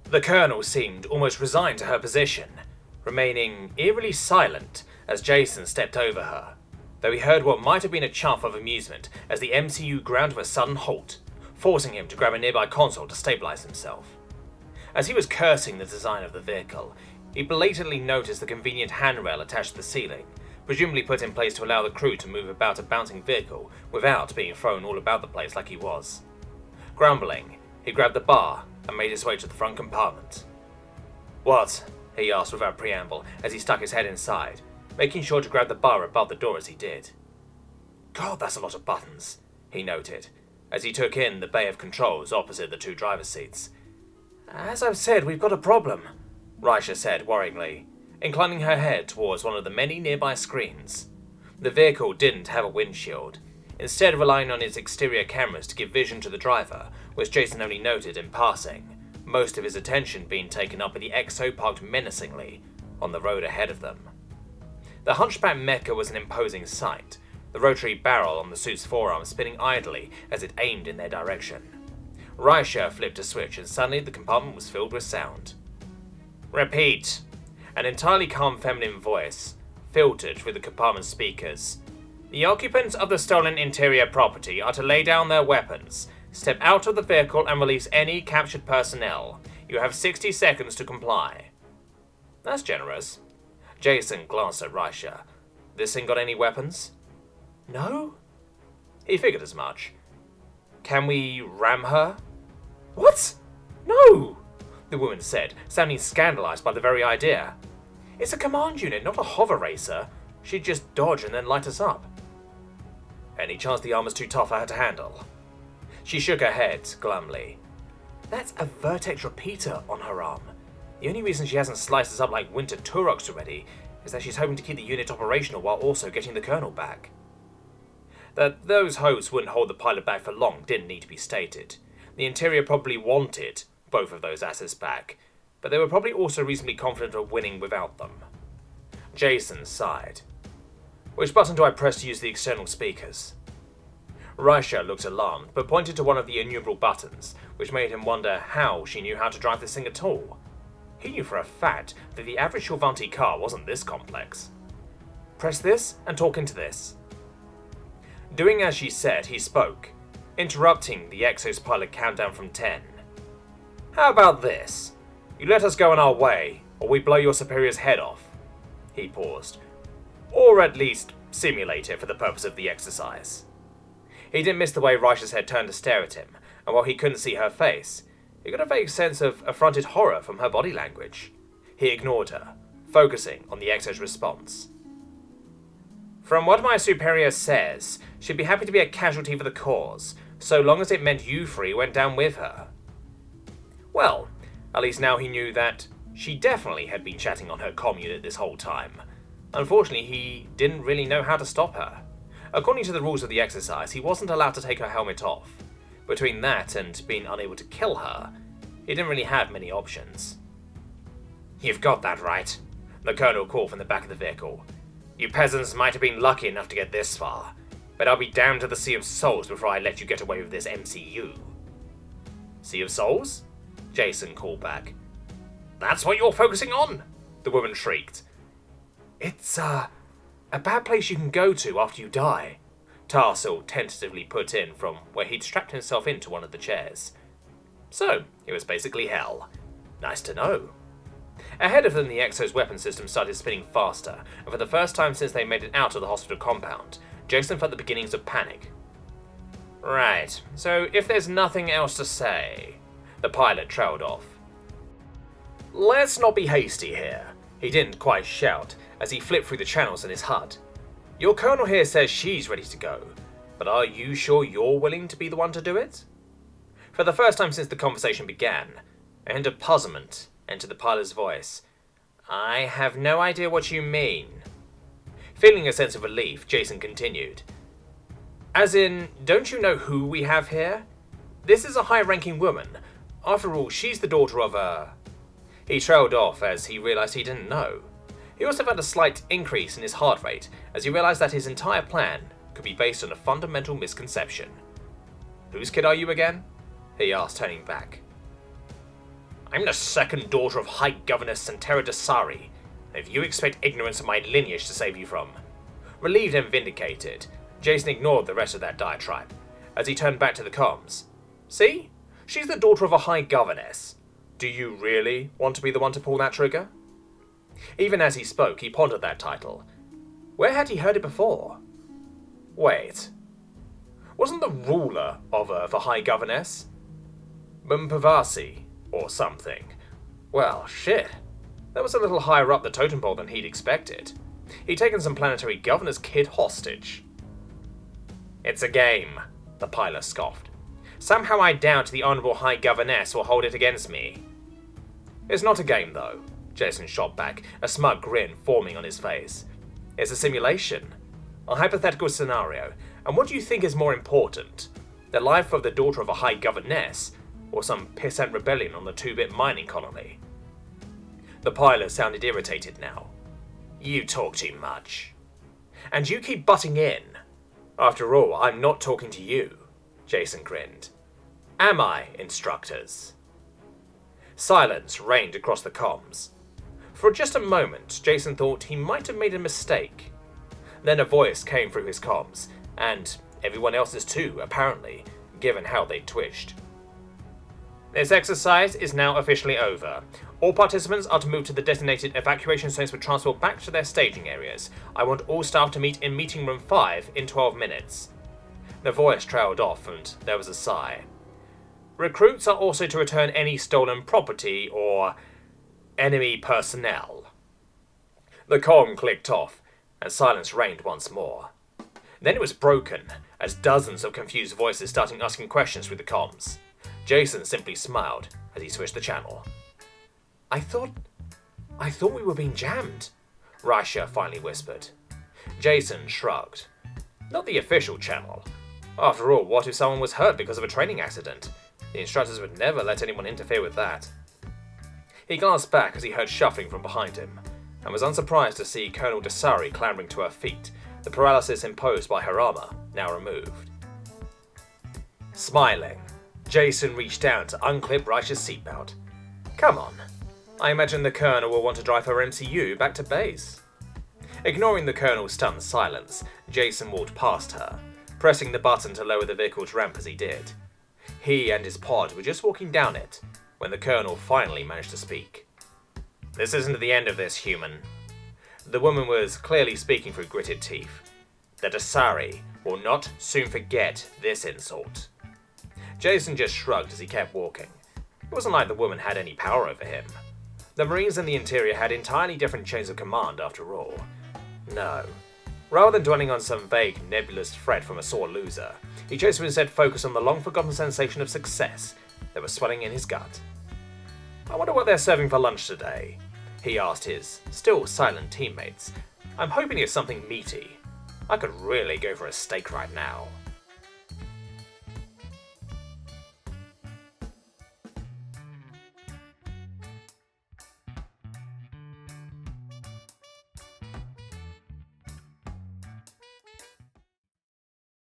The Colonel seemed almost resigned to her position, remaining eerily silent as Jason stepped over her, though he heard what might have been a chuff of amusement as the MCU ground to a sudden halt, forcing him to grab a nearby console to stabilize himself. As he was cursing the design of the vehicle, he blatantly noticed the convenient handrail attached to the ceiling, presumably put in place to allow the crew to move about a bouncing vehicle without being thrown all about the place like he was. Grumbling, he grabbed the bar and made his way to the front compartment. "What?" he asked without preamble as he stuck his head inside, making sure to grab the bar above the door as he did. "God, that's a lot of buttons," he noted, as he took in the bay of controls opposite the two driver's seats. "As I've said, we've got a problem," Rajah said worryingly, inclining her head towards one of the many nearby screens. The vehicle didn't have a windshield, instead relying on its exterior cameras to give vision to the driver, which Jason only noted in passing, most of his attention being taken up with the Exo parked menacingly on the road ahead of them. The hunchback mecha was an imposing sight, the rotary barrel on the suit's forearm spinning idly as it aimed in their direction. Rajah flipped a switch and suddenly the compartment was filled with sound. "Repeat," an entirely calm feminine voice filtered through the compartment speakers. "The occupants of the stolen interior property are to lay down their weapons, step out of the vehicle and release any captured personnel. You have 60 seconds to comply." "That's generous." Jason glanced at Rajah. "This thing got any weapons?" "No?" He figured as much. "Can we ram her?" "What? No!" the woman said, sounding scandalized by the very idea. "It's a command unit, not a hover racer. She'd just dodge and then light us up." "Any chance the armor's too tough for her to handle?" She shook her head glumly. "That's a vertex repeater on her arm. The only reason she hasn't sliced us up like winter Turox already is that she's hoping to keep the unit operational while also getting the Colonel back." That those hopes wouldn't hold the pilot back for long didn't need to be stated. The interior probably wanted both of those assets back, but they were probably also reasonably confident of winning without them. Jason sighed. "Which button do I press to use the external speakers?" Rajah looked alarmed, but pointed to one of the innumerable buttons, which made him wonder how she knew how to drive this thing at all. He knew for a fact that the average Shorvanti car wasn't this complex. "Press this and talk into this." Doing as she said, he spoke, interrupting the Exo's pilot countdown from 10. "How about this? You let us go on our way, or we blow your superior's head off." He paused. "Or at least simulate it for the purpose of the exercise." He didn't miss the way Rajah's head turned to stare at him, and while he couldn't see her face, he got a vague sense of affronted horror from her body language. He ignored her, focusing on the Exo's response. "From what my superior says, she'd be happy to be a casualty for the cause, so long as it meant you three went down with her." Well, at least now he knew that she definitely had been chatting on her comm unit this whole time. Unfortunately, he didn't really know how to stop her. According to the rules of the exercise, he wasn't allowed to take her helmet off. Between that and being unable to kill her, he didn't really have many options. "You've got that right," the Colonel called from the back of the vehicle. "You peasants might have been lucky enough to get this far, but I'll be damned to the Sea of Souls before I let you get away with this MCU." "Sea of Souls?" Jason called back. "That's what you're focusing on!" the woman shrieked. "It's, a bad place you can go to after you die," Tarsil tentatively put in from where he'd strapped himself into one of the chairs. So, it was basically hell. Nice to know. Ahead of them, the Exo's weapon system started spinning faster, and for the first time since they made it out of the hospital compound, Jason felt the beginnings of panic. "Right, so if there's nothing else to say," the pilot trailed off. "Let's not be hasty here," he didn't quite shout as he flipped through the channels in his HUD. "Your colonel here says she's ready to go, but are you sure you're willing to be the one to do it?" For the first time since the conversation began, a hint of puzzlement entered the pilot's voice. "I have no idea what you mean." Feeling a sense of relief, Jason continued. "As in, don't you know who we have here? This is a high-ranking woman. After all, she's the daughter of a..." He trailed off as he realized he didn't know. He also felt a slight increase in his heart rate as he realized that his entire plan could be based on a fundamental misconception. "Whose kid are you again?" he asked, turning back. I'm the second daughter of High Governess Santera Dasari. If you expect ignorance of my lineage to save you from... Relieved and vindicated, Jason ignored the rest of that diatribe as he turned back to the comms. See? She's the daughter of a High Governess. Do you really want to be the one to pull that trigger? Even as he spoke, he pondered that title. Where had he heard it before? Wait. Wasn't the ruler of Earth a High Governess? Mumpavasi, or something. Well, shit. That was a little higher up the totem pole than he'd expected. He'd taken some planetary governor's kid hostage. It's a game, the pilot scoffed. Somehow I doubt the Honourable High Governess will hold it against me. It's not a game, though, Jason shot back, a smug grin forming on his face. It's a simulation. A hypothetical scenario. And what do you think is more important? The life of the daughter of a High Governess, or some pissant rebellion on the 2-bit mining colony? The pilot sounded irritated now. You talk too much. And you keep butting in. After all, I'm not talking to you, Jason grinned. Am I, instructors? Silence reigned across the comms. For just a moment, Jason thought he might have made a mistake. Then a voice came through his comms, and everyone else's too, apparently, given how they twitched. This exercise is now officially over. All participants are to move to the designated evacuation zones for transport back to their staging areas. I want all staff to meet in meeting room 5 in 12 minutes. The voice trailed off and there was a sigh. Recruits are also to return any stolen property or enemy personnel. The comm clicked off and silence reigned once more. Then it was broken as dozens of confused voices started asking questions through the comms. Jason simply smiled as he switched the channel. I thought we were being jammed, Rysha finally whispered. Jason shrugged. Not the official channel. After all, what if someone was hurt because of a training accident? The instructors would never let anyone interfere with that. He glanced back as he heard shuffling from behind him, and was unsurprised to see Colonel Dasari clambering to her feet, the paralysis imposed by her armor now removed. Smiling, Jason reached down to unclip Rysha's seatbelt. Come on. I imagine the Colonel will want to drive her MCU back to base. Ignoring the Colonel's stunned silence, Jason walked past her, pressing the button to lower the vehicle's ramp as he did. He and his pod were just walking down it, when the Colonel finally managed to speak. This isn't the end of this, human. The woman was clearly speaking through gritted teeth. The Dasari will not soon forget this insult. Jason just shrugged as he kept walking. It wasn't like the woman had any power over him. The Marines in the interior had entirely different chains of command after all. No. Rather than dwelling on some vague, nebulous threat from a sore loser, he chose to instead focus on the long-forgotten sensation of success that was swelling in his gut. I wonder what they're serving for lunch today, he asked his still silent teammates. I'm hoping it's something meaty. I could really go for a steak right now.